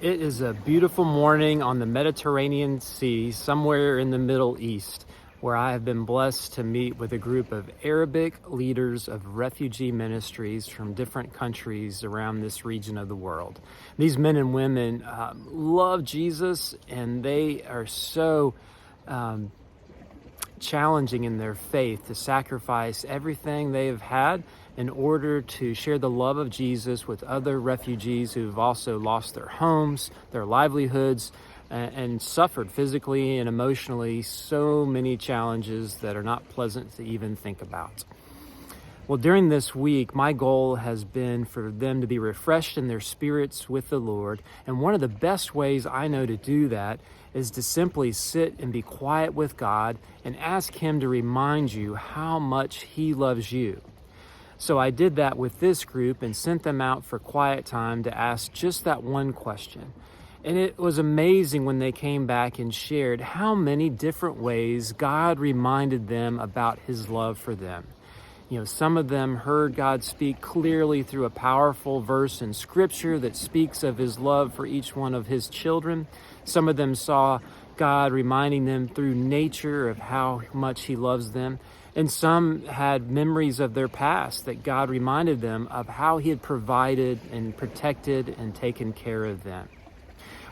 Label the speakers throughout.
Speaker 1: It is a beautiful morning on the Mediterranean Sea, somewhere in the Middle East, where I have been blessed to meet with a group of Arabic leaders of refugee ministries from different countries around this region of the world. These men and women love Jesus, and they are so challenging in their faith to sacrifice everything they have had in order to share the love of Jesus with other refugees who've also lost their homes, their livelihoods, and suffered physically and emotionally so many challenges that are not pleasant to even think about. Well, during this week, my goal has been for them to be refreshed in their spirits with the Lord. And one of the best ways I know to do that is to simply sit and be quiet with God and ask Him to remind you how much He loves you. So I did that with this group and sent them out for quiet time to ask just that one question. And it was amazing when they came back and shared how many different ways God reminded them about His love for them. You know, some of them heard God speak clearly through a powerful verse in Scripture that speaks of His love for each one of His children. Some of them saw God reminding them through nature of how much He loves them. And some had memories of their past that God reminded them of how He had provided and protected and taken care of them.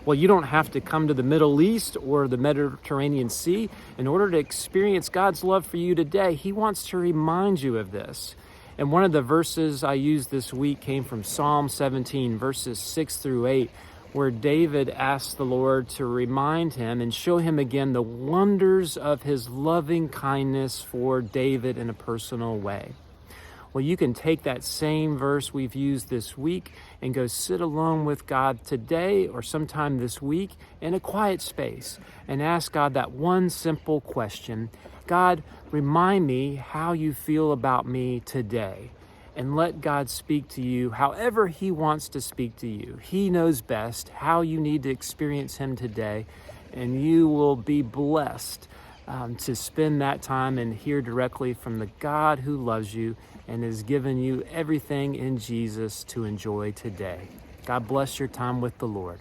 Speaker 1: Well, you don't have to come to the Middle East or the Mediterranean Sea in order to experience God's love for you today. He wants to remind you of this. And one of the verses I used this week came from Psalm 17, verses 6 through 8, where David asked the Lord to remind him and show him again the wonders of His loving kindness for David in a personal way. Well, you can take that same verse we've used this week and go sit alone with God today or sometime this week in a quiet space and ask God that one simple question. God, remind me how you feel about me today. And let God speak to you however He wants to speak to you. He knows best how you need to experience Him today, and you will be blessed to spend that time and hear directly from the God who loves you and has given you everything in Jesus to enjoy today. God bless your time with the Lord.